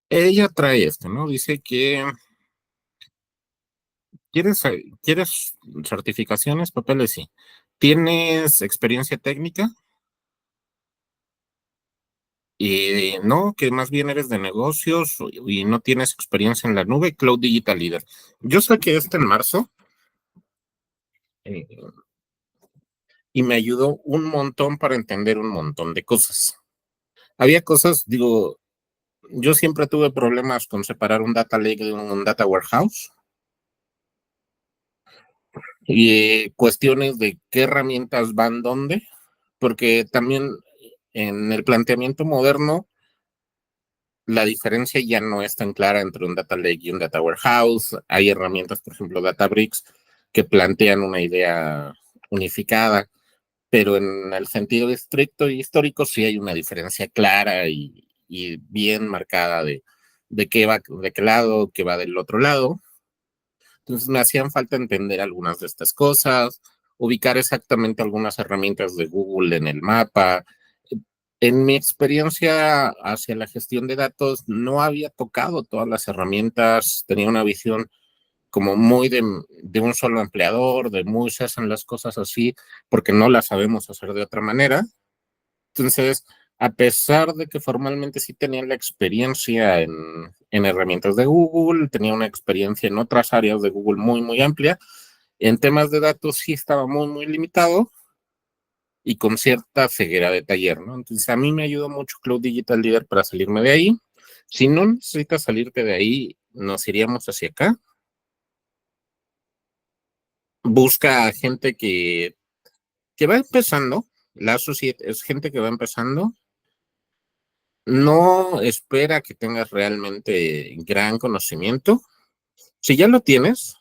Ella trae esto, ¿no? Dice que quieres certificaciones, papeles, sí. ¿Tienes experiencia técnica? Y no, que más bien eres de negocios y no tienes experiencia en la nube, Cloud Digital Leader. Yo saqué este en marzo eh, y me ayudó un montón para entender un montón de cosas. Había cosas, digo, yo siempre tuve problemas con separar un data lake de un data warehouse y cuestiones de qué herramientas van dónde, porque también en el planteamiento moderno la diferencia ya no es tan clara entre un data lake y un data warehouse. Hay herramientas, por ejemplo, Databricks, que plantean una idea unificada, pero en el sentido estricto y histórico sí hay una diferencia clara y bien marcada de qué va, de qué lado, qué va del otro lado. Entonces me hacían falta entender algunas de estas cosas, ubicar exactamente algunas herramientas de Google en el mapa. En mi experiencia hacia la gestión de datos, no había tocado todas las herramientas, tenía una visión como muy de un solo empleador, de muy se hacen las cosas así, porque no las sabemos hacer de otra manera. Entonces, a pesar de que formalmente sí tenía la experiencia en herramientas de Google, tenía una experiencia en otras áreas de Google muy, muy amplia, en temas de datos sí estaba muy, muy limitado y con cierta ceguera de taller, ¿no? Entonces, a mí me ayudó mucho Cloud Digital Leader para salirme de ahí. Si no necesitas salirte de ahí, nos iríamos hacia acá. Busca gente que va empezando. La associate es gente que va empezando. No espera que tengas realmente gran conocimiento. Si ya lo tienes,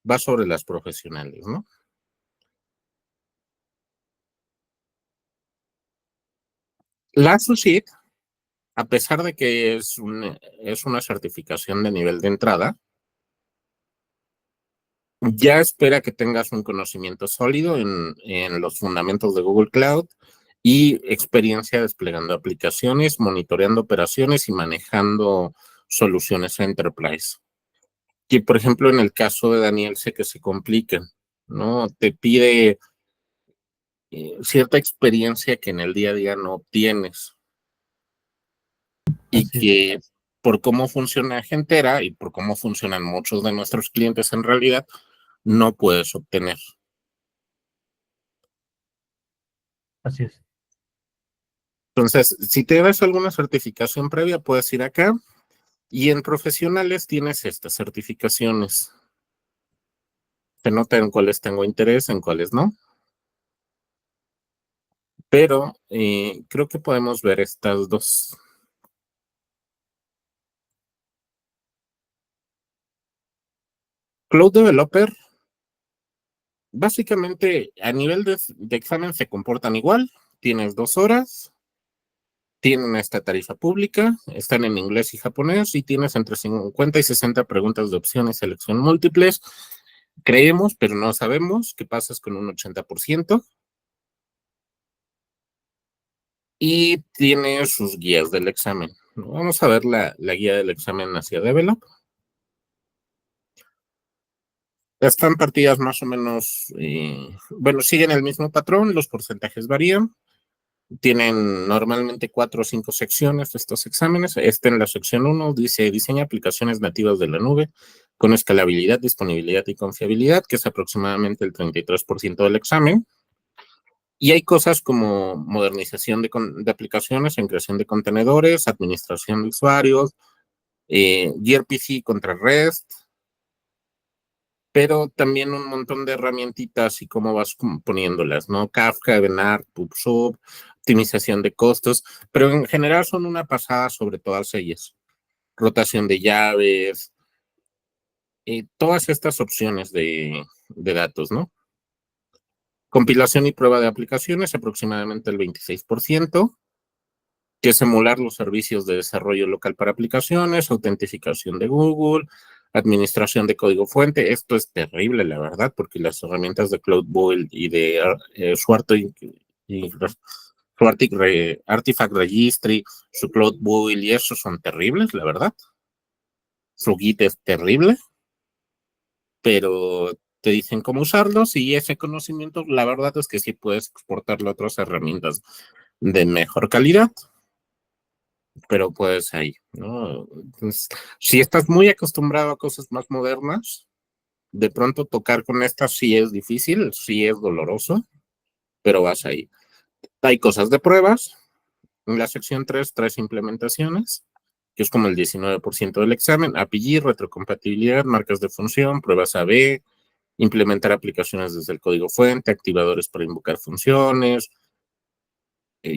va sobre las profesionales, ¿no? La associate, a pesar de que es una certificación de nivel de entrada, ya espera que tengas un conocimiento sólido en los fundamentos de Google Cloud y experiencia desplegando aplicaciones, monitoreando operaciones y manejando soluciones enterprise. Que, por ejemplo, en el caso de Daniel, sé que se complican, ¿no? Te pide cierta experiencia que en el día a día no obtienes y Así es, que por cómo funciona Gentera y por cómo funcionan muchos de nuestros clientes en realidad, no puedes obtener. así es. Entonces, si te das alguna certificación previa, puedes ir acá y en profesionales tienes estas certificaciones. Se nota en cuáles tengo interés, en cuáles no, pero creo que podemos ver estas dos. Cloud Developer, básicamente a nivel de examen se comportan igual. Tienes 2 horas, tienen esta tarifa pública, están en inglés y japonés y tienes entre 50 y 60 preguntas de opciones, selección múltiples. Creemos, pero no sabemos qué pasas con un 80%. Y tiene sus guías del examen. Vamos a ver la guía del examen hacia Develop. Están partidas más o menos, bueno, siguen el mismo patrón, los porcentajes varían. Tienen normalmente 4 o 5 secciones de estos exámenes. Este en la sección 1 dice diseña aplicaciones nativas de la nube con escalabilidad, disponibilidad y confiabilidad, que es aproximadamente el 33% del examen. Y hay cosas como modernización de aplicaciones en creación de contenedores, administración de usuarios, gRPC contra REST, pero también un montón de herramientitas y cómo vas poniéndolas, ¿no? Kafka, Evenart, PubSub, optimización de costos, pero en general son una pasada sobre todas ellas. Rotación de llaves, todas estas opciones de datos, ¿no? Compilación y prueba de aplicaciones, aproximadamente el 26%, que es emular los servicios de desarrollo local para aplicaciones, autentificación de Google, administración de código fuente. Esto es terrible, la verdad, porque las herramientas de Cloud Build y de Suarto y Su Artifact Registry, su Cloud Build y eso son terribles, la verdad. Su Git es terrible, pero te dicen cómo usarlos y ese conocimiento, la verdad es que sí puedes exportarlo a otras herramientas de mejor calidad, pero puedes ahí, ¿no? Entonces, si estás muy acostumbrado a cosas más modernas, de pronto tocar con estas sí es difícil, sí es doloroso, pero vas ahí. Hay cosas de pruebas. En la sección 3, tres implementaciones, que es como el 19% del examen: API, retrocompatibilidad, marcas de función, pruebas AB, implementar aplicaciones desde el código fuente, activadores para invocar funciones,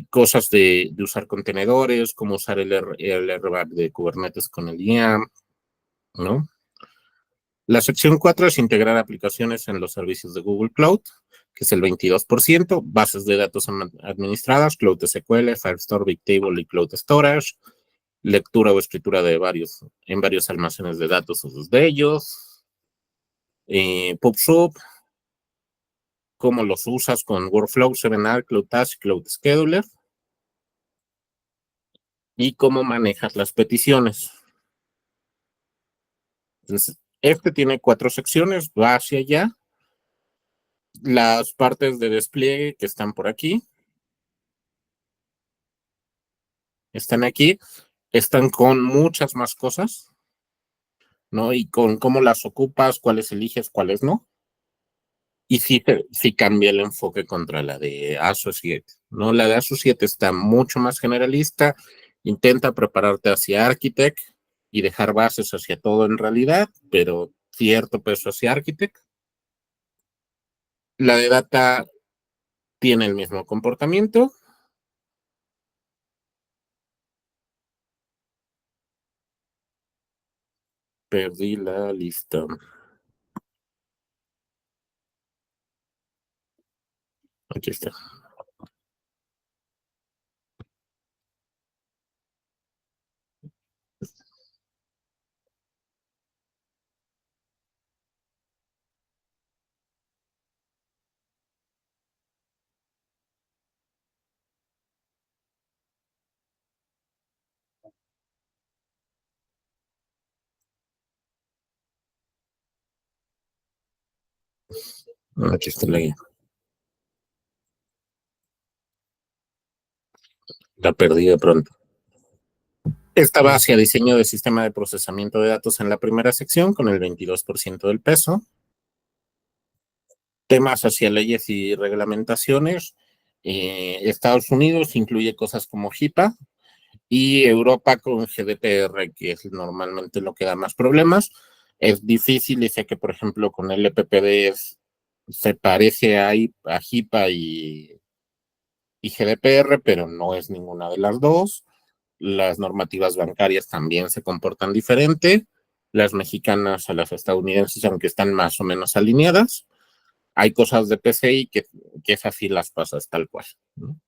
cosas de usar contenedores, cómo usar el RBAC de Kubernetes con el IAM, ¿no? La sección 4 es integrar aplicaciones en los servicios de Google Cloud, que es el 22%, bases de datos administradas, Cloud SQL, Firestore, Bigtable y Cloud Storage, lectura o escritura en varios almacenes de datos o de ellos, PubSub, cómo los usas con Workflow, 7R, Cloud Task, Cloud Scheduler, y cómo manejas las peticiones. Entonces, este tiene 4 secciones, va hacia allá. Las partes de despliegue que están por aquí, están aquí, están con muchas más cosas, ¿no? Y con cómo las ocupas, cuáles eliges, cuáles no. Y sí cambia el enfoque contra la de Associate, ¿no? La de Associate está mucho más generalista, intenta prepararte hacia Architect y dejar bases hacia todo en realidad, pero cierto peso hacia Architect. La de Data tiene el mismo comportamiento. Perdí la lista. Aquí está. Aquí está la guía. La perdí de pronto. Estaba hacia diseño de sistema de procesamiento de datos en la primera sección, con el 22% del peso. Temas hacia leyes y reglamentaciones. Estados Unidos incluye cosas como HIPAA y Europa con GDPR, que es normalmente lo que da más problemas. Es difícil, y sé que, por ejemplo, con el EPPD se parece a HIPAA y GDPR, pero no es ninguna de las dos. Las normativas bancarias también se comportan diferente. Las mexicanas a las estadounidenses, aunque están más o menos alineadas. Hay cosas de PCI que es así, las pasas tal cual, ¿no?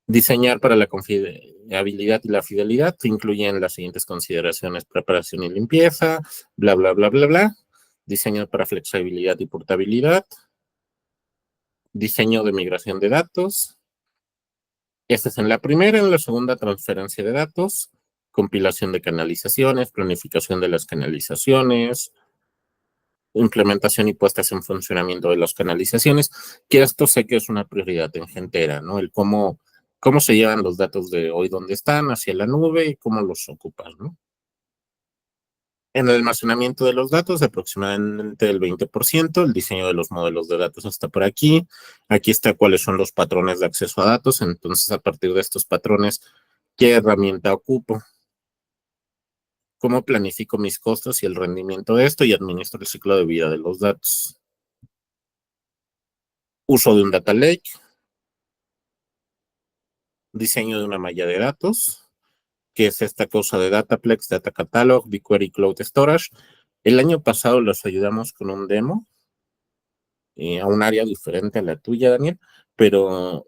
Diseñar para la confiabilidad y la fidelidad incluyen las siguientes consideraciones: preparación y limpieza, bla, bla, bla, bla, bla. Diseño para flexibilidad y portabilidad. Diseño de migración de datos. Esta es en la primera. En la segunda, transferencia de datos, compilación de canalizaciones, planificación de las canalizaciones, implementación y puestas en funcionamiento de las canalizaciones, que esto sé que es una prioridad en Gentera, ¿no? El cómo se llevan los datos de hoy, dónde están, hacia la nube y cómo los ocupas, ¿no? En el almacenamiento de los datos, aproximadamente el 20%, el diseño de los modelos de datos está por aquí. Aquí está cuáles son los patrones de acceso a datos. Entonces, a partir de estos patrones, ¿qué herramienta ocupo? ¿Cómo planifico mis costos y el rendimiento de esto y administro el ciclo de vida de los datos? Uso de un data lake, diseño de una malla de datos, que es esta cosa de Dataplex, Data Catalog, BigQuery, Cloud Storage. El año pasado los ayudamos con un demo a un área diferente a la tuya, Daniel, pero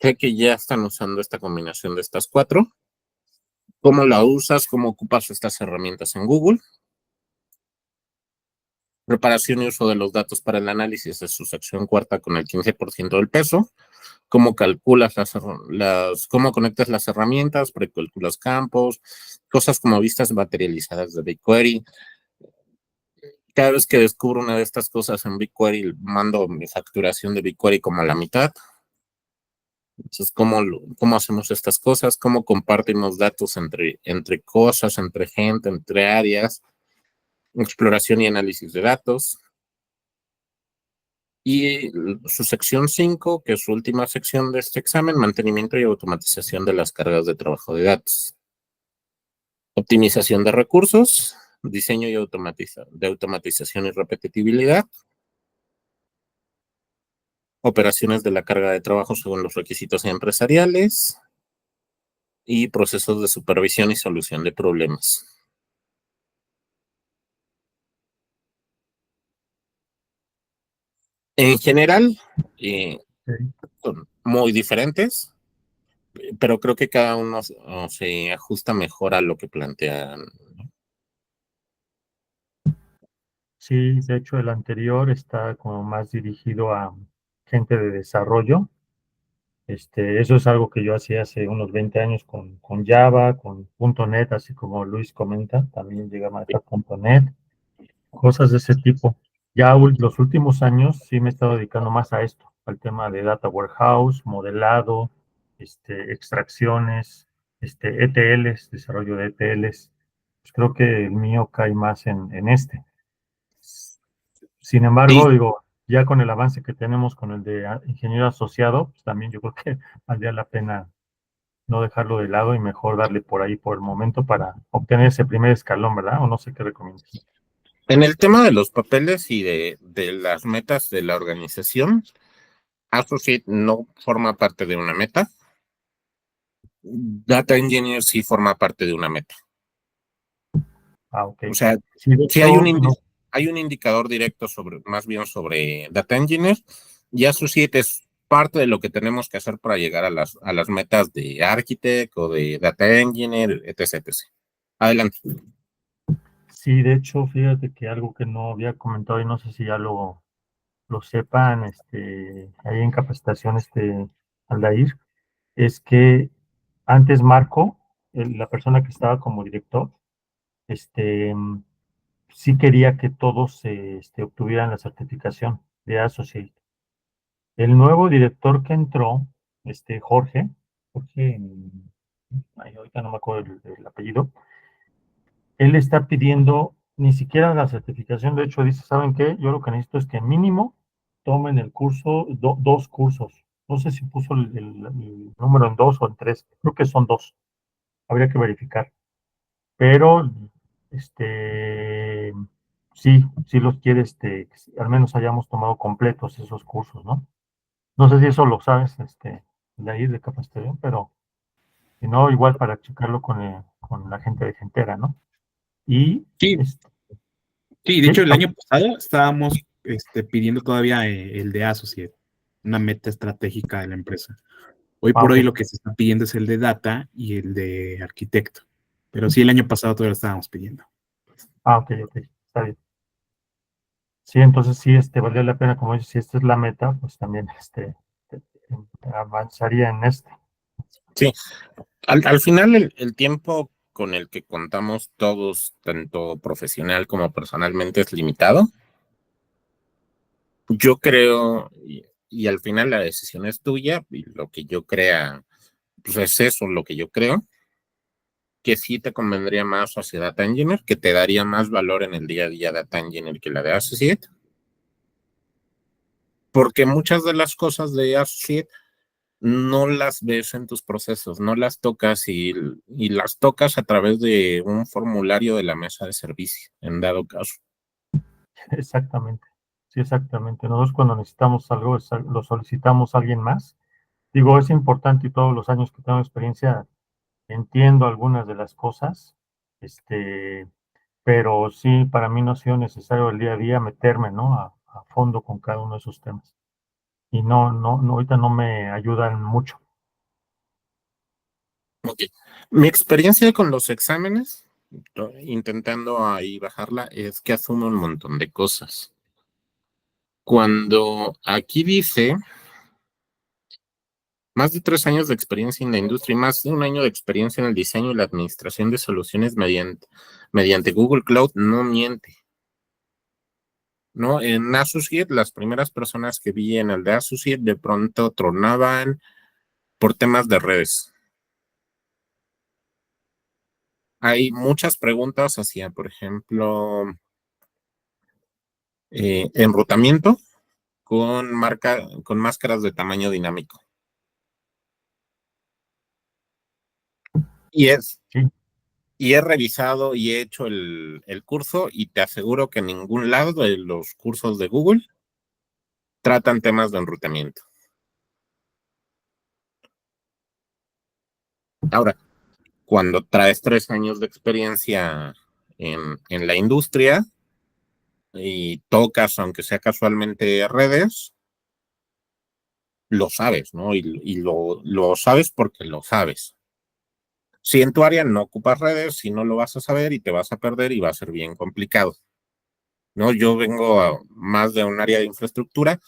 sé que ya están usando esta combinación de estas 4. ¿Cómo la usas? ¿Cómo ocupas estas herramientas en Google? Preparación y uso de los datos para el análisis de su sección cuarta con el 15% del peso. Cómo calculas cómo conectas las herramientas, precalculas campos, cosas como vistas materializadas de BigQuery. Cada vez que descubro una de estas cosas en BigQuery, mando mi facturación de BigQuery como a la mitad. Entonces, ¿cómo hacemos estas cosas? ¿Cómo compartimos datos entre cosas, entre gente, entre áreas? Exploración y análisis de datos. Y su sección 5, que es su última sección de este examen, mantenimiento y automatización de las cargas de trabajo de datos. Optimización de recursos, diseño y automatización y repetitividad. Operaciones de la carga de trabajo según los requisitos empresariales. Y procesos de supervisión y solución de problemas. En general, son muy diferentes, pero creo que cada uno se ajusta mejor a lo que plantean. Sí, de hecho el anterior está como más dirigido a gente de desarrollo. Eso es algo que yo hacía hace unos 20 años con Java, con .NET, así como Luis comenta, también llegué a manejar .NET, cosas de ese tipo. Ya los últimos años sí me he estado dedicando más a esto, al tema de data warehouse, modelado, extracciones, ETLs, desarrollo de ETLs. Pues creo que el mío cae más en este. Sin Sí, embargo, digo, ya con el avance que tenemos con el de ingeniero asociado, pues también yo creo que valdría la pena no dejarlo de lado y mejor darle por ahí por el momento para obtener ese primer escalón, ¿verdad? O no sé qué recomiendas. en el tema de los papeles y de las metas de la organización, Associate no forma parte de una meta. Data Engineer sí forma parte de una meta. Ah, ok. O sea, Sí, de sí hay hecho, no, hay un indicador directo más bien sobre Data Engineer, y Associate es parte de lo que tenemos que hacer para llegar a las metas de Architect o de Data Engineer, etc, etc. Adelante. sí, de hecho, fíjate que algo que no había comentado y no sé si ya lo sepan, ahí en capacitación, Aldair, es que antes Marco, la persona que estaba como director, este, sí quería que todos obtuvieran la certificación de Associate. El nuevo director que entró, Jorge, ay, ahorita no me acuerdo el apellido, él está pidiendo ni siquiera la certificación. De hecho, dice, ¿saben qué? Yo lo que necesito es que mínimo tomen el curso, dos cursos. No sé si puso el número en dos o en tres, creo que son dos, habría que verificar. Pero, este, sí los quiere, que al menos hayamos tomado completos esos cursos, ¿no? No sé si eso lo sabes, de ahí de capacitación, pero si no, igual para checarlo con la gente de Gentera, ¿no? Y, Sí, sí, de sí, hecho el año pasado estábamos pidiendo todavía el de Associate, una meta estratégica de la empresa. Hoy por ok, hoy lo que se está pidiendo es el de Data y el de Arquitecto, pero sí el año pasado todavía lo estábamos pidiendo. ok, está bien. Sí, entonces sí, valdría la pena, como dices, si esta es la meta, pues también, eh, avanzaría en este. Sí, al final el tiempo con el que contamos todos, tanto profesional como personalmente, es limitado. Yo creo, y al final la decisión es tuya, y lo que yo crea, pues es eso, lo que yo creo, que sí te convendría más hacia Data Engineer, que te daría más valor en el día a día Data Engineer que la de Associate, porque muchas de las cosas de Associate no las ves en tus procesos, no las tocas y las tocas a través de un formulario de la mesa de servicio, en dado caso. Exactamente, sí, exactamente. Nosotros cuando necesitamos algo, lo solicitamos a alguien más. Digo, es importante y todos los años que tengo experiencia entiendo algunas de las cosas, pero sí, para mí no ha sido necesario el día a día meterme, ¿no? A fondo con cada uno de esos temas. Y no, ahorita no me ayudan mucho. Okay. Mi experiencia con los exámenes, intentando ahí bajarla, es que asume un montón de cosas. Cuando aquí dice más de 3 años de experiencia en la industria y más de un año de experiencia en el diseño y la administración de soluciones mediante Google Cloud, no miente. ¿No? En Associate, las primeras personas que vi en el de Associate de pronto tronaban por temas de redes. Hay muchas preguntas hacia, por ejemplo, enrutamiento con máscaras de tamaño dinámico. Y es, Sí, y he revisado y he hecho el curso y te aseguro que en ningún lado de los cursos de Google tratan temas de enrutamiento. Ahora, cuando traes 3 años de experiencia en la industria y tocas, aunque sea casualmente, redes, lo sabes, ¿no? Y lo sabes porque lo sabes. Si en tu área no ocupas redes, si no lo vas a saber y te vas a perder y va a ser bien complicado, ¿no? Yo vengo más de un área de infraestructura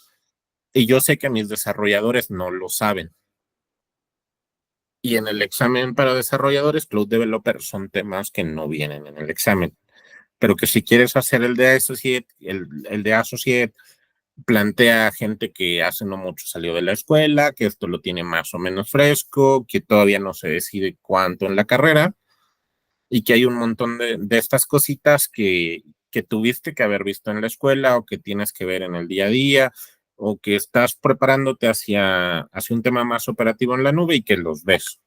y yo sé que mis desarrolladores no lo saben. Y en el examen para desarrolladores, Cloud Developer son temas que no vienen en el examen. Pero que si quieres hacer el de Associate, el de Associate plantea gente que hace no mucho salió de la escuela, que esto lo tiene más o menos fresco, que todavía no se decide cuánto en la carrera y que hay un montón de estas cositas que tuviste que haber visto en la escuela o que tienes que ver en el día a día o que estás preparándote hacia un tema más operativo en la nube y que los ves.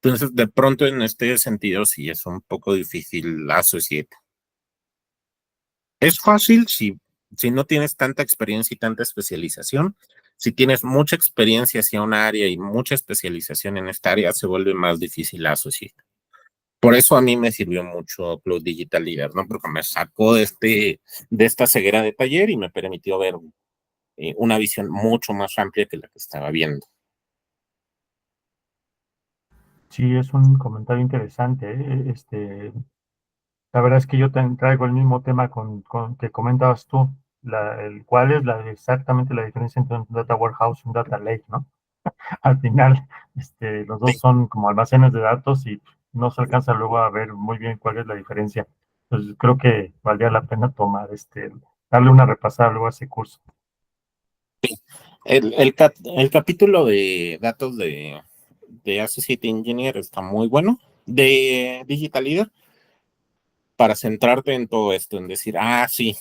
Entonces, de pronto, en este sentido, sí es un poco difícil Associate. Es fácil si no tienes tanta experiencia y tanta especialización. Si tienes mucha experiencia hacia una área y mucha especialización en esta área, se vuelve más difícil asociar. Por eso a mí me sirvió mucho Cloud Digital Leader, ¿no? Porque me sacó de esta ceguera de taller y me permitió ver una visión mucho más amplia que la que estaba viendo. sí, es un comentario interesante. La verdad es que yo traigo el mismo tema con que comentabas tú, cuál es exactamente la diferencia entre un data warehouse y un data lake, ¿no? Al final, los dos Sí, son como almacenes de datos y no se alcanza luego a ver muy bien cuál es la diferencia. Entonces, creo que valdría la pena darle una repasada luego a ese curso. el capítulo de datos de Associate Engineer está muy bueno, de Digital Leader, para centrarte en todo esto, en decir, sí,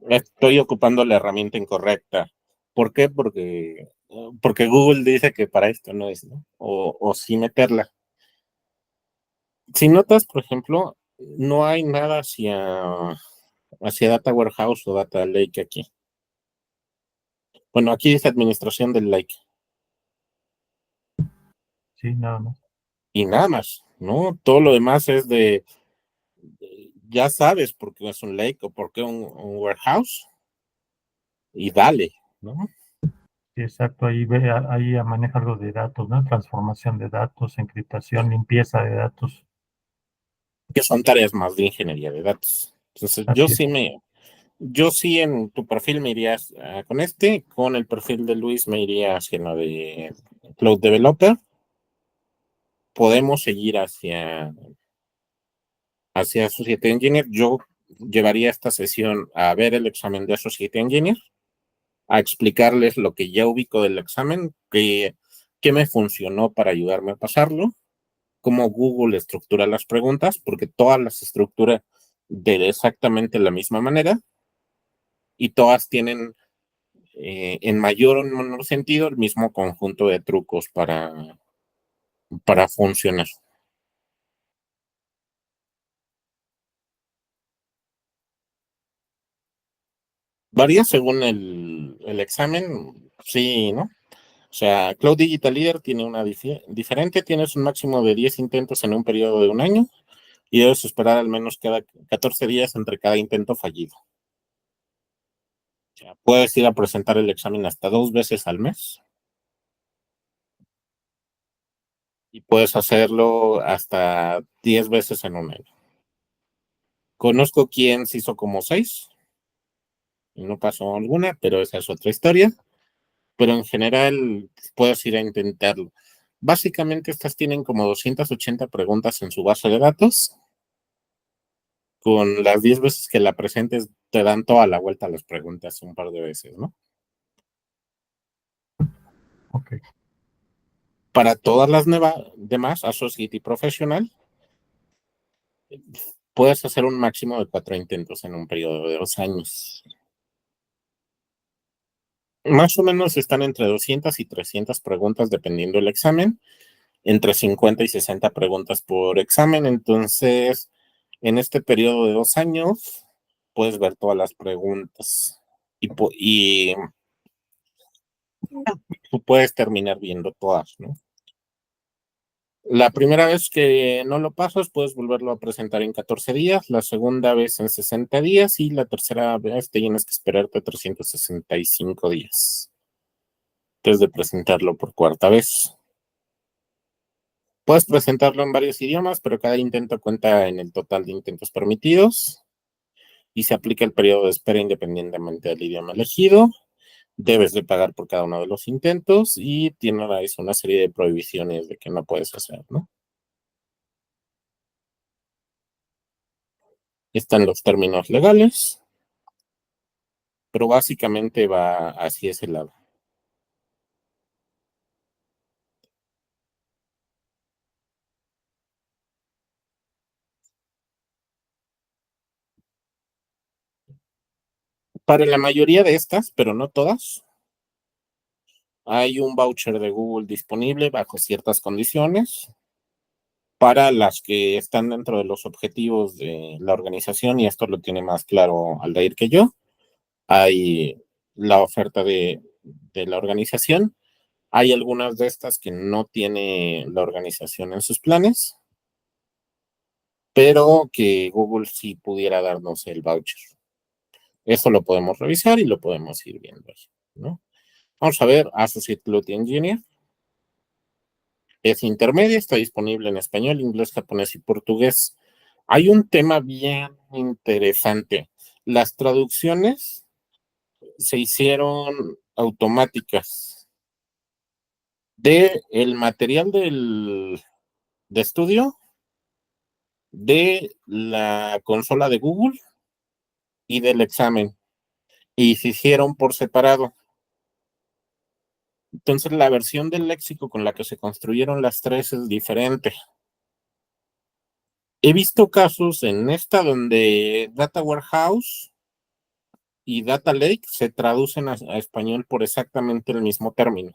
estoy ocupando la herramienta incorrecta. ¿Por qué? Porque Google dice que para esto no es, ¿no? O sí meterla. Si notas, por ejemplo, no hay nada hacia Data Warehouse o Data Lake aquí. Bueno, aquí dice administración del lake Sí, nada más. y nada más, ¿no? Todo lo demás es ya sabes por qué es un lake o por qué un warehouse y dale, ¿no? Sí, exacto, ahí maneja algo de datos, ¿no? Transformación de datos, encriptación, limpieza de datos. Que son tareas más de ingeniería de datos. Entonces, Así es. yo sí en tu perfil me iría con el perfil de Luis me iría hacia lo de Cloud Developer. Podemos seguir hacia Associate Engineer. Yo llevaría esta sesión a ver el examen de Associate Engineer, a explicarles lo que ya ubico del examen, qué me funcionó para ayudarme a pasarlo, cómo Google estructura las preguntas, porque todas las estructura de exactamente la misma manera y todas tienen en mayor o menor sentido el mismo conjunto de trucos para funcionar. Varía según el examen, sí, ¿no? O sea, Cloud Digital Leader tiene una diferente, tienes un máximo de 10 intentos en un periodo de un año y debes esperar al menos cada 14 días entre cada intento fallido. O sea, puedes ir a presentar el examen hasta 2 veces al mes y puedes hacerlo hasta 10 veces en un año. Conozco quien se hizo como 6 y no pasó alguna, pero esa es otra historia. Pero en general puedes ir a intentarlo. Básicamente estas tienen como 280 preguntas en su base de datos. Con las 10 veces que la presentes te dan toda la vuelta a las preguntas un par de veces, ¿no? Ok. Para todas las demás, Associate y Professional, puedes hacer un máximo de 4 intentos en un periodo de 2 años. Más o menos están entre 200 y 300 preguntas dependiendo del examen, entre 50 y 60 preguntas por examen. Entonces, en este periodo de 2 años, puedes ver todas las preguntas y tú puedes terminar viendo todas, ¿no? La primera vez que no lo pasas, puedes volverlo a presentar en 14 días, la segunda vez en 60 días y la tercera vez tienes que esperarte 365 días antes de presentarlo por cuarta vez. Puedes presentarlo en varios idiomas, pero cada intento cuenta en el total de intentos permitidos y se aplica el periodo de espera independientemente del idioma elegido. Debes de pagar por cada uno de los intentos y tiene una serie de prohibiciones de que no puedes hacer, ¿no? Están los términos legales, pero básicamente va hacia ese lado. Para la mayoría de estas, pero no todas, hay un voucher de Google disponible bajo ciertas condiciones para las que están dentro de los objetivos de la organización, y esto lo tiene más claro Aldair que yo. Hay la oferta de la organización. Hay algunas de estas que no tiene la organización en sus planes, pero que Google sí pudiera darnos el voucher. Eso lo podemos revisar y lo podemos ir viendo ahí, ¿no? Vamos a ver, Associate Cloud Engineer. Es intermedia, está disponible en español, inglés, japonés y portugués. Hay un tema bien interesante. Las traducciones se hicieron automáticas de el material de estudio, de la consola de Google y del examen, y se hicieron por separado. Entonces, la versión del léxico con la que se construyeron las tres es diferente. He visto casos en esta donde Data Warehouse y Data Lake se traducen a español por exactamente el mismo término.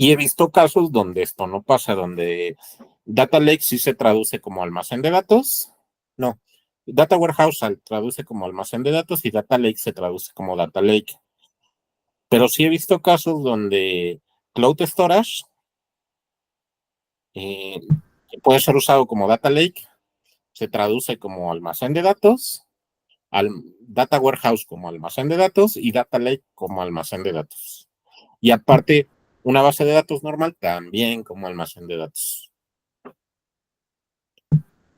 Y he visto casos donde esto no pasa, donde Data Lake sí se traduce como almacén de datos. No, Data Warehouse se traduce como almacén de datos y Data Lake se traduce como Data Lake. Pero sí he visto casos donde Cloud Storage que puede ser usado como Data Lake, se traduce como almacén de datos, Data Warehouse como almacén de datos y Data Lake como almacén de datos. Y aparte, una base de datos normal también como almacén de datos.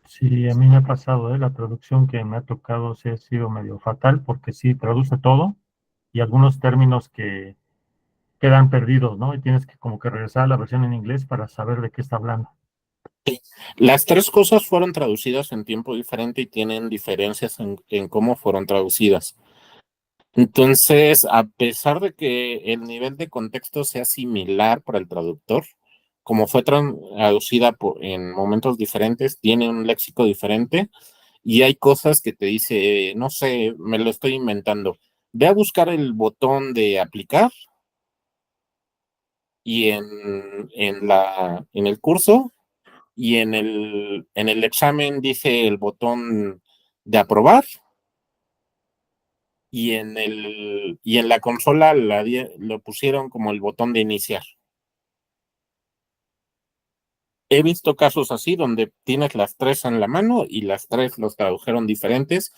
Sí, a mí me ha pasado, la traducción que me ha tocado sí ha sido medio fatal porque sí traduce todo y algunos términos que quedan perdidos, ¿no? Y tienes que como que regresar a la versión en inglés para saber de qué está hablando. Sí. Las tres cosas fueron traducidas en tiempo diferente y tienen diferencias en cómo fueron traducidas. Entonces, a pesar de que el nivel de contexto sea similar para el traductor, como fue traducida en momentos diferentes, tiene un léxico diferente y hay cosas que te dice, no sé, me lo estoy inventando. Ve a buscar el botón de aplicar y en el curso y en el examen dice el botón de aprobar y en la consola lo pusieron como el botón de iniciar. He visto casos así donde tienes las tres en la mano y las tres los tradujeron diferentes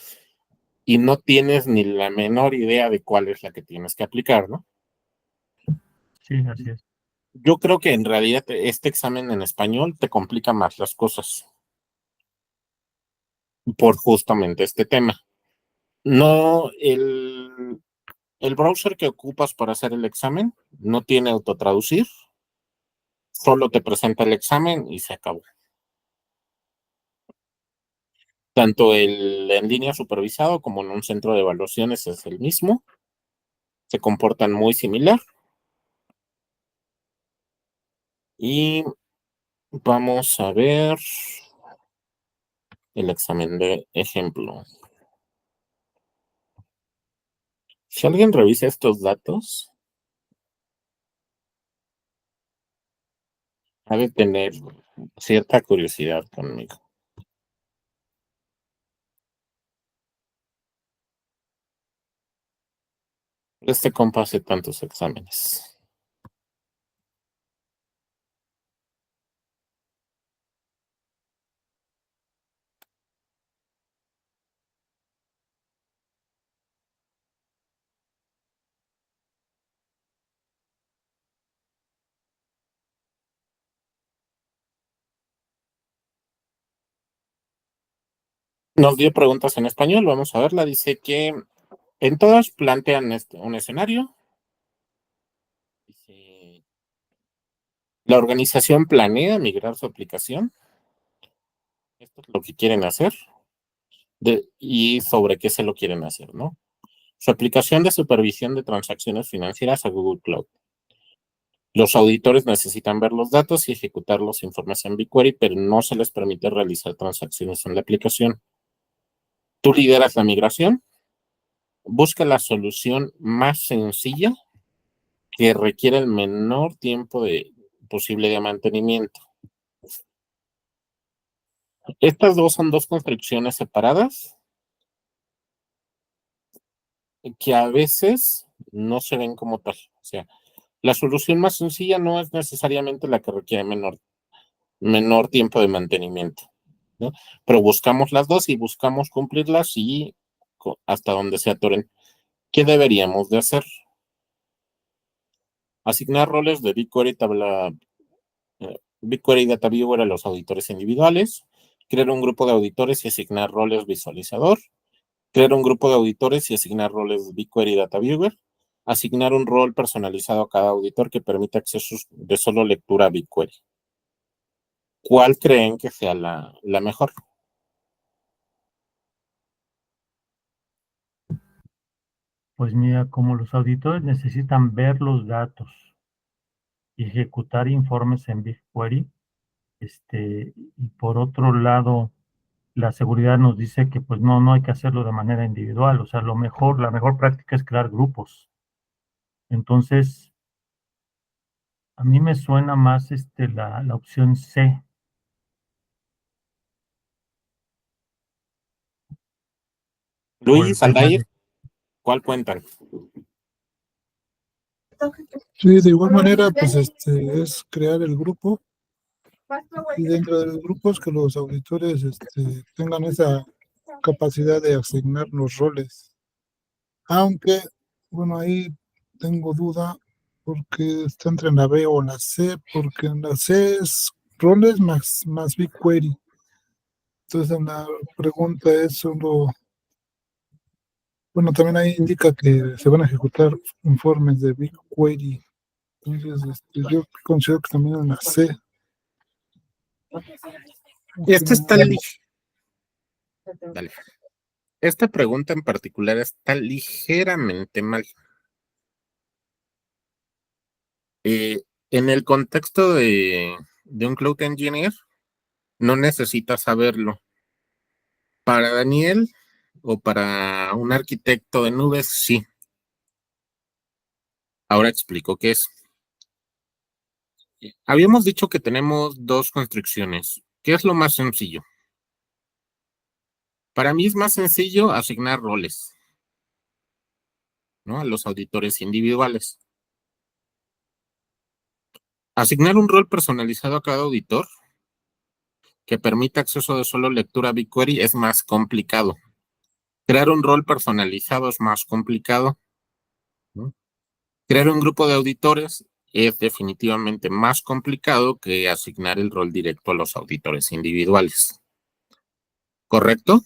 y no tienes ni la menor idea de cuál es la que tienes que aplicar, ¿no? Sí, así es. Yo creo que en realidad este examen en español te complica más las cosas por justamente este tema. No, el browser que ocupas para hacer el examen no tiene autotraducir, solo te presenta el examen y se acabó. Tanto el en línea supervisado como en un centro de evaluaciones es el mismo, se comportan muy similar. Y vamos a ver el examen de ejemplo. Si alguien revisa estos datos, ha de tener cierta curiosidad conmigo. Este compa hace tantos exámenes. Nos dio preguntas en español, vamos a verla. Dice que en todas plantean un escenario. Dice, la organización planea migrar su aplicación. Esto es lo que quieren hacer y sobre qué se lo quieren hacer, ¿no? Su aplicación de supervisión de transacciones financieras a Google Cloud. Los auditores necesitan ver los datos y ejecutar los informes en BigQuery, pero no se les permite realizar transacciones en la aplicación. Tú lideras la migración, busca la solución más sencilla que requiere el menor tiempo posible de mantenimiento. Estas dos son dos construcciones separadas que a veces no se ven como tal. O sea, la solución más sencilla no es necesariamente la que requiere menor tiempo de mantenimiento, ¿no? Pero buscamos las dos y buscamos cumplirlas y hasta donde se atoren. ¿Qué deberíamos de hacer? Asignar roles de BigQuery Data Viewer a los auditores individuales, crear un grupo de auditores y asignar roles visualizador, crear un grupo de auditores y asignar roles de BigQuery Data Viewer, asignar un rol personalizado a cada auditor que permita acceso de solo lectura a BigQuery. ¿Cuál creen que sea la mejor? Pues mira, como los auditores necesitan ver los datos y ejecutar informes en BigQuery, y por otro lado, la seguridad nos dice que pues no hay que hacerlo de manera individual, o sea, la mejor práctica es crear grupos. Entonces, a mí me suena más la opción C. Por el Luis, tema Aldair, de, ¿cuál cuentan? Sí, de igual manera, pues es crear el grupo y dentro de los grupos que los auditores tengan esa capacidad de asignar los roles. Aunque, bueno, ahí tengo duda porque está entre la B o la C, porque en la C es roles más BigQuery. Entonces, en la pregunta es solo, bueno, también ahí indica que se van a ejecutar informes de BigQuery. Entonces, yo considero que también en la C. Esta está Dale. Esta pregunta en particular está ligeramente mal. En el contexto de un Cloud Engineer, no necesitas saberlo. Para Daniel o para un arquitecto de nubes, sí. Ahora explico qué es. Habíamos dicho que tenemos dos construcciones. ¿Qué es lo más sencillo? Para mí es más sencillo asignar roles, ¿no? A los auditores individuales. Asignar un rol personalizado a cada auditor que permita acceso de solo lectura a BigQuery es más complicado. Crear un rol personalizado es más complicado, ¿no? Crear un grupo de auditores es definitivamente más complicado que asignar el rol directo a los auditores individuales. ¿Correcto?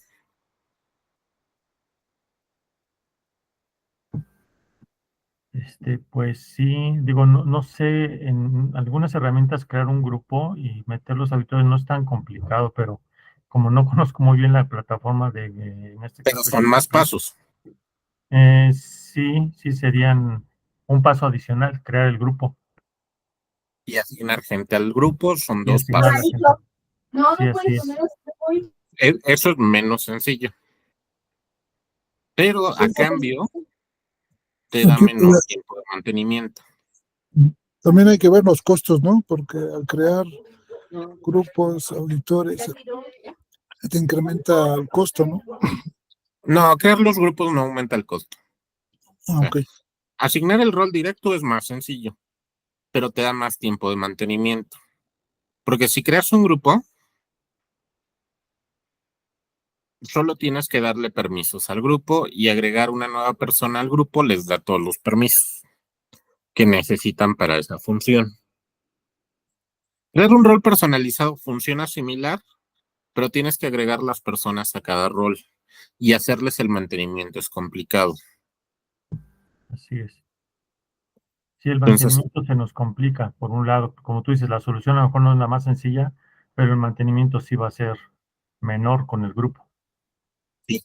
Pues sí, digo, no sé, en algunas herramientas crear un grupo y meter los auditores no es tan complicado, pero como no conozco muy bien la plataforma en este Pero caso, son más pasos. sí serían un paso adicional, crear el grupo Y asignar gente al grupo son y 2 asignar a la pasos. gente. Sí, así es. Eso es menos sencillo. Pero a cambio te da Aquí, menor tiempo de mantenimiento. también hay que ver los costos, ¿no? Porque al crear grupos, auditores, se te incrementa el costo, ¿no? No, crear los grupos no aumenta el costo. Ah, ok. Asignar el rol directo es más sencillo, pero te da más tiempo de mantenimiento. Porque si creas un grupo, solo tienes que darle permisos al grupo y agregar una nueva persona al grupo les da todos los permisos que necesitan para esa función. Crear un rol personalizado funciona similar, pero tienes que agregar las personas a cada rol y hacerles el mantenimiento es complicado. Así es. Sí, el Entonces, mantenimiento se nos complica, por un lado, como tú dices, la solución a lo mejor no es la más sencilla, pero el mantenimiento sí va a ser menor con el grupo. sí.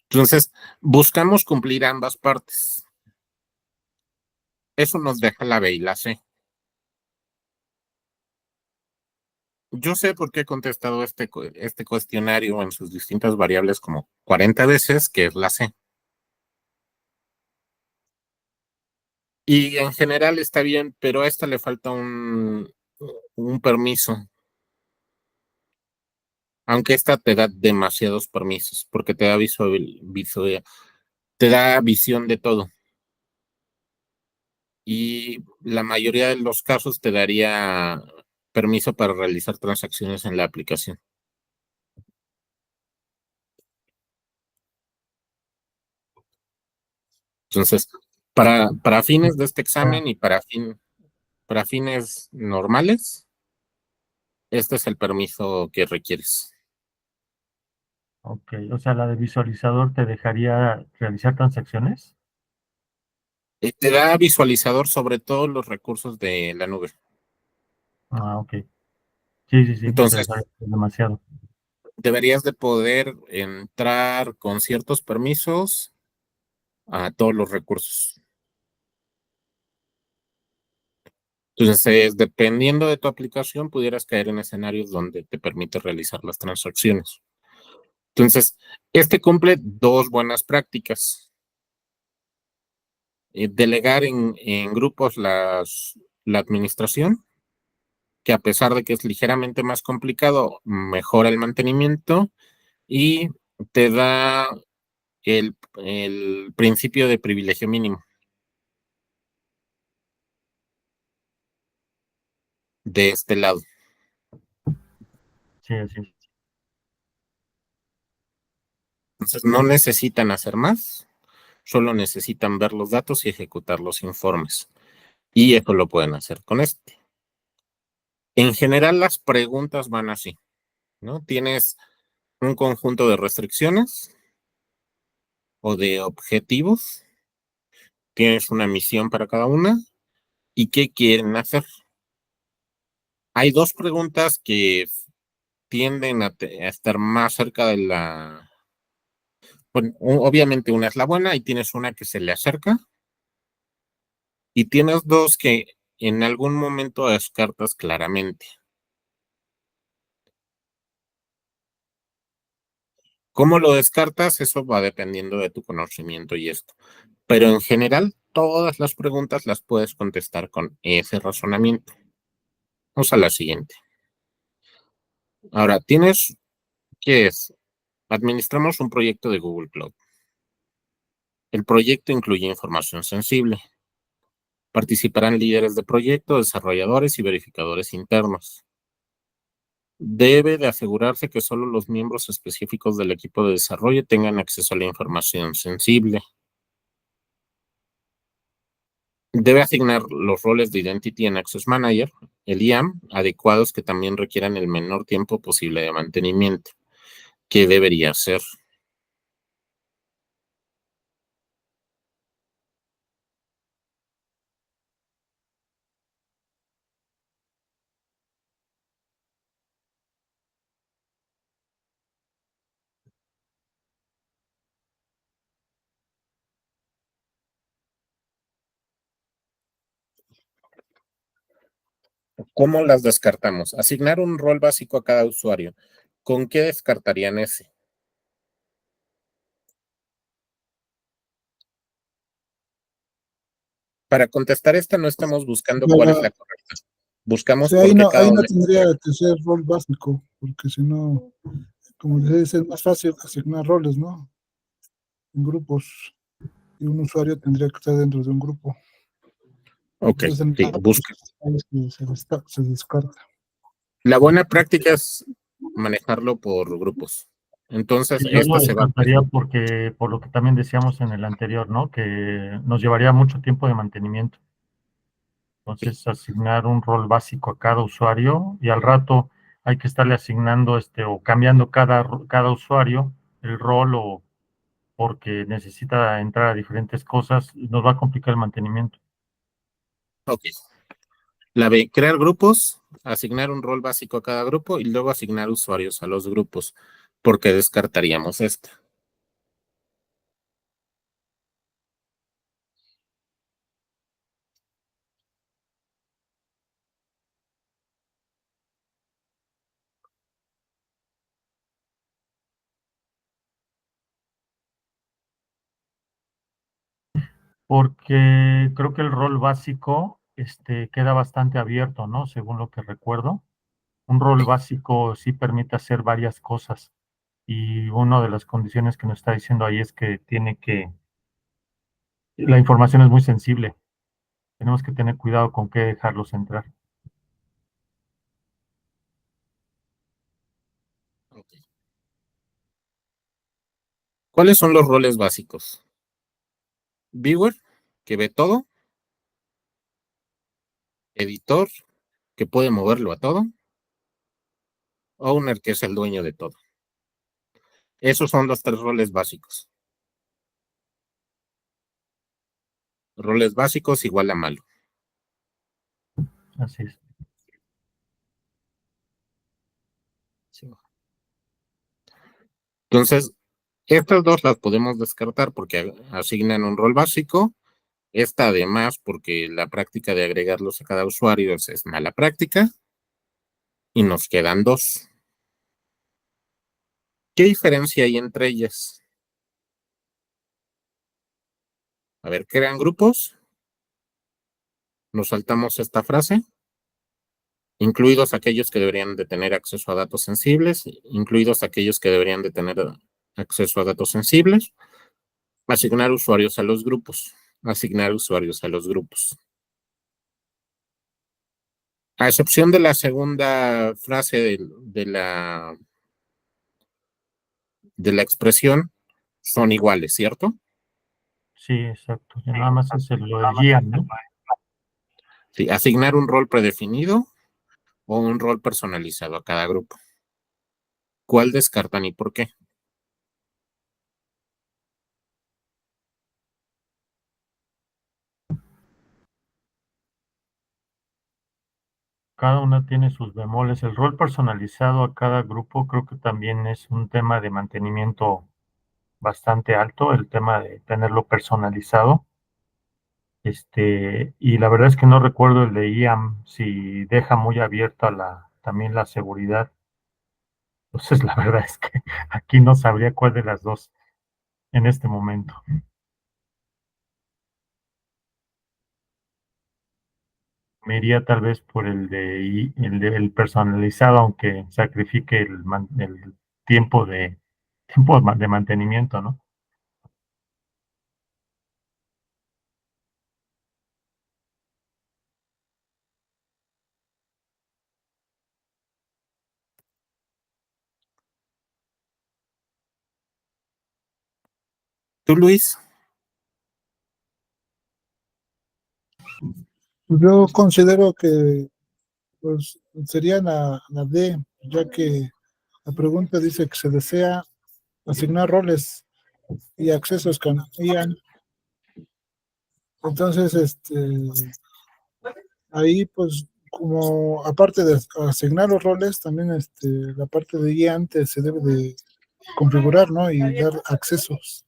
Entonces, buscamos cumplir ambas partes. Eso nos deja la B y la C. Yo sé por qué he contestado este cuestionario en sus distintas variables como 40 veces, que es la C. Y en general está bien, pero a esta le falta un permiso. Aunque esta te da demasiados permisos, porque te da te da visión de todo. Y la mayoría de los casos te daría permiso para realizar transacciones en la aplicación. Entonces, para fines de este examen y para fines normales, este es el permiso que requieres. Ok, o sea, la de visualizador te dejaría realizar transacciones. Te da visualizador sobre todos los recursos de la nube. Ah, ok. Sí, Entonces, entonces es demasiado. deberías de poder entrar con ciertos permisos a todos los recursos. Entonces, dependiendo de tu aplicación, pudieras caer en escenarios donde te permite realizar las transacciones. Entonces, este cumple 2 buenas prácticas. Delegar en grupos la administración, que a pesar de que es ligeramente más complicado, mejora el mantenimiento y te da el principio de privilegio mínimo de este lado. Sí, así es. Entonces, no necesitan hacer más, solo necesitan ver los datos y ejecutar los informes. Y eso lo pueden hacer con este. En general, las preguntas van así, ¿no? Tienes un conjunto de restricciones o de objetivos, tienes una misión para cada una y qué quieren hacer. Hay 2 preguntas que tienden a estar más cerca de bueno, obviamente una es la buena y tienes una que se le acerca y tienes 2 que en algún momento descartas claramente. ¿Cómo lo descartas? Eso va dependiendo de tu conocimiento y esto. Pero en general, todas las preguntas las puedes contestar con ese razonamiento. Vamos a la siguiente. Ahora, ¿qué es? Administramos un proyecto de Google Cloud. El proyecto incluye información sensible. Participarán líderes de proyecto, desarrolladores y verificadores internos. Debe de asegurarse que solo los miembros específicos del equipo de desarrollo tengan acceso a la información sensible. Debe asignar los roles de Identity and Access Manager, el IAM, adecuados que también requieran el menor tiempo posible de mantenimiento. ¿Qué debería ser? ¿Cómo las descartamos? Asignar un rol básico a cada usuario. ¿Con qué descartarían ese? Para contestar esta no estamos buscando cuál es la correcta. Buscamos Sí, por qué cada ahí no una. tendría que ser rol básico, porque si no, como dices, es más fácil asignar roles, ¿no? En grupos, y un usuario tendría que estar dentro de un grupo. Ok, Entonces, en sí, busca. ahí es que se descarta. La buena práctica es manejarlo por grupos. Entonces, Sí, yo esta lo se va. descartaría porque, por lo que también decíamos en el anterior, ¿no? Que nos llevaría mucho tiempo de mantenimiento. Entonces, asignar un rol básico a cada usuario y al rato hay que estarle asignando o cambiando cada usuario el rol o porque necesita entrar a diferentes cosas, nos va a complicar el mantenimiento. Ok. La B, crear grupos, asignar un rol básico a cada grupo y luego asignar usuarios a los grupos. ¿Por qué descartaríamos esta? Porque creo que el rol básico queda bastante abierto, ¿no? Según lo que recuerdo. Un rol básico sí permite hacer varias cosas y una de las condiciones que nos está diciendo ahí es que la información es muy sensible. Tenemos que tener cuidado con qué dejarlos entrar. Ok. ¿Cuáles son los roles básicos? Viewer, que ve todo. Editor, que puede moverlo a todo. Owner, que es el dueño de todo. Esos son los tres roles básicos. Roles básicos igual a malo. Así es. Sí. Entonces, estas dos las podemos descartar porque asignan un rol básico. Esta además porque la práctica de agregarlos a cada usuario es mala práctica. Y nos quedan dos. ¿Qué diferencia hay entre ellas? A ver, crean grupos. Nos saltamos esta frase. Incluidos aquellos que deberían de tener acceso a datos sensibles, incluidos aquellos que deberían de tener acceso a datos sensibles. Asignar usuarios a los grupos. Asignar usuarios a los grupos. A excepción de la segunda frase de la expresión, son iguales, ¿cierto? Sí, exacto. Ya nada más es lo del guía, ¿no? Sí, asignar un rol predefinido o un rol personalizado a cada grupo. ¿Cuál descartan y por qué? Cada una tiene sus bemoles. El rol personalizado a cada grupo creo que también es un tema de mantenimiento bastante alto, el tema de tenerlo personalizado. Y la verdad es que no recuerdo el de IAM si deja muy abierta también la seguridad. Entonces, la verdad es que aquí no sabría cuál de las dos en este momento. Me iría tal vez por el personalizado, aunque sacrifique el tiempo de mantenimiento, ¿no? ¿Tú, Luis? Yo considero que pues, sería la D, ya que la pregunta dice que se desea asignar roles y accesos con IAN. Entonces, ahí pues como aparte de asignar los roles, también la parte de IAN se debe de configurar, ¿no? Y dar accesos.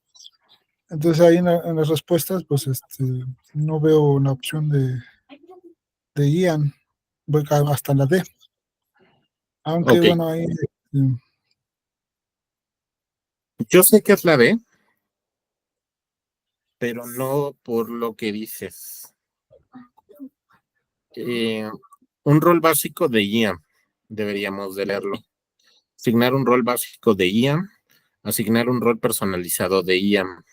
Entonces ahí en las respuestas, pues no veo una opción de IAN, voy hasta la D. Aunque Ok, bueno, ahí yo sé que es la D, pero no por lo que dices. Eh, un rol básico de IAM, deberíamos de leerlo. Asignar un rol básico de IAM, asignar un rol personalizado de IAM.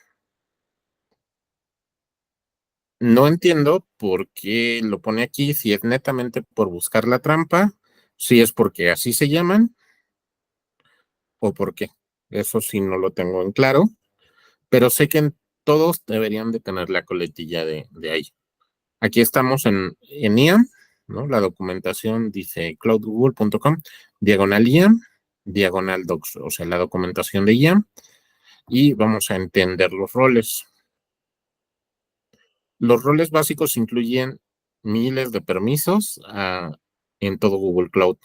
No entiendo por qué lo pone aquí, si es netamente por buscar la trampa, si es porque así se llaman o por qué. Eso sí no lo tengo en claro, pero sé que en todos deberían de tener la coletilla de ahí. Aquí estamos en IAM, ¿no? La documentación dice cloudgoogle.com, diagonal IAM, diagonal docs, o sea, la documentación de IAM, y vamos a entender los roles. Los roles básicos incluyen miles de permisos en todo Google Cloud.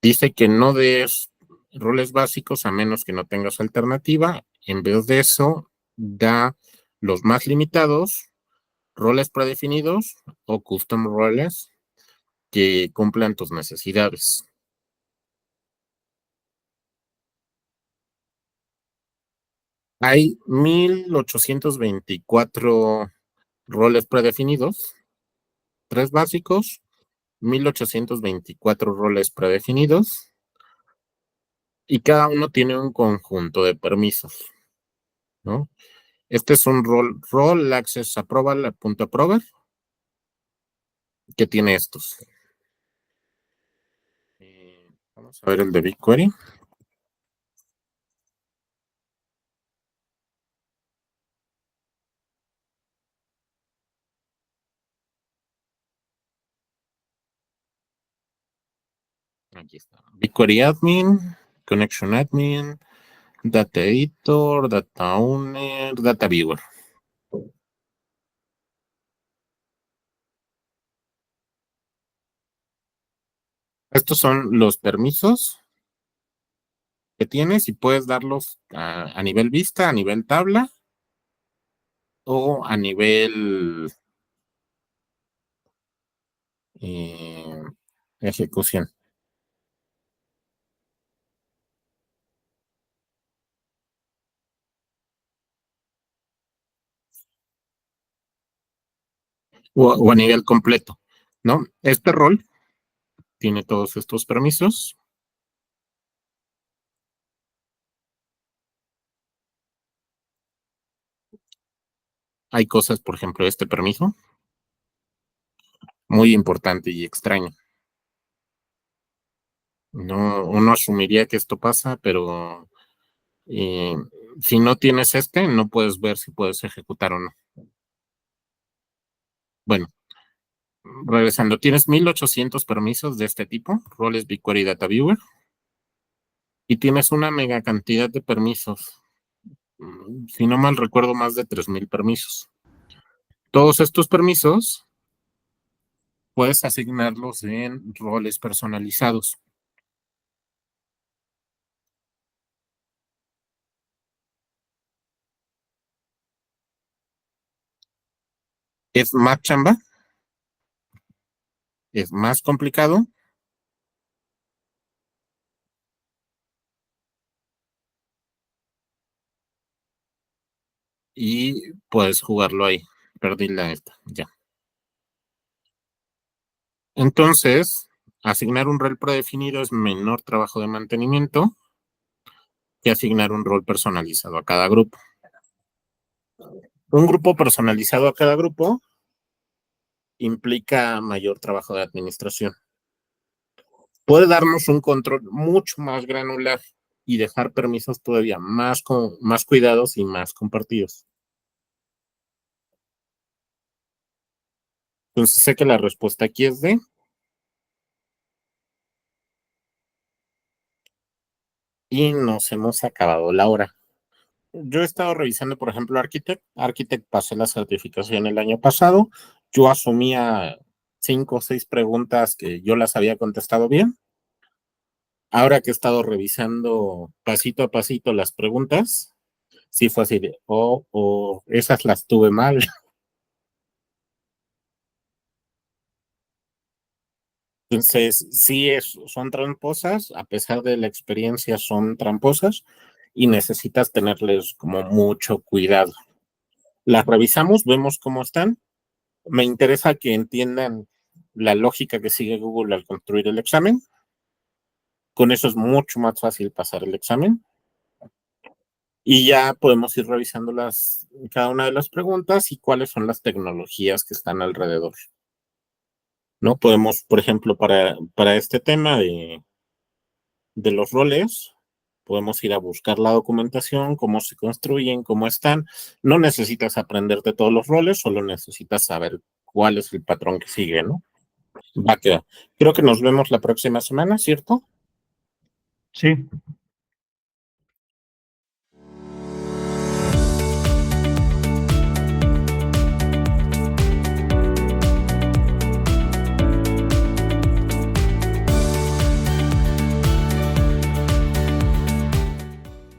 Dice que no des roles básicos a menos que no tengas alternativa. En vez de eso, da los más limitados, roles predefinidos o custom roles que cumplan tus necesidades. Hay 1824 roles predefinidos, 3 básicos, 1824 roles predefinidos y cada uno tiene un conjunto de permisos, ¿no? Este es un role access approval.approver que tiene estos. Vamos a ver el de BigQuery. Aquí está. BigQuery admin, connection admin, data editor, data owner, data viewer. Estos son los permisos que tienes y puedes darlos a nivel vista, a nivel tabla o a nivel eh, ejecución. O a nivel completo, ¿no? Este rol tiene todos estos permisos. Hay cosas, por ejemplo, este permiso, muy importante y extraño. No, uno asumiría que esto pasa, pero si no tienes no puedes ver si puedes ejecutar o no. Bueno, regresando, tienes 1800 permisos de este tipo, roles BigQuery Data Viewer, y tienes una mega cantidad de permisos. Si no mal recuerdo, más de 3000 permisos. Todos estos permisos puedes asignarlos en roles personalizados. Es más chamba, es más complicado. Y puedes jugarlo ahí. Perdí la esta, ya. Entonces, asignar un rol predefinido es menor trabajo de mantenimiento que asignar un rol personalizado a cada grupo. Un grupo personalizado a cada grupo implica mayor trabajo de administración. Puede darnos un control mucho más granular y dejar permisos todavía más cuidados y más compartidos. Entonces sé que la respuesta aquí es D. Y nos hemos acabado la hora. Yo he estado revisando, por ejemplo, Architect. Architect pasé la certificación el año pasado. Yo asumía 5 o 6 preguntas que yo las había contestado bien. Ahora que he estado revisando pasito a pasito las preguntas, sí fue así de, esas las tuve mal. Entonces, sí son tramposas, a pesar de la experiencia son tramposas y necesitas tenerles como mucho cuidado. Las revisamos, vemos cómo están. Me interesa que entiendan la lógica que sigue Google al construir el examen. Con eso es mucho más fácil pasar el examen. Y ya podemos ir revisando cada una de las preguntas y cuáles son las tecnologías que están alrededor. ¿No? Podemos, por ejemplo, para este tema de los roles, podemos ir a buscar la documentación, cómo se construyen, cómo están. No necesitas aprenderte todos los roles, solo necesitas saber cuál es el patrón que sigue, ¿no? Va a quedar. Creo que nos vemos la próxima semana, ¿cierto? Sí,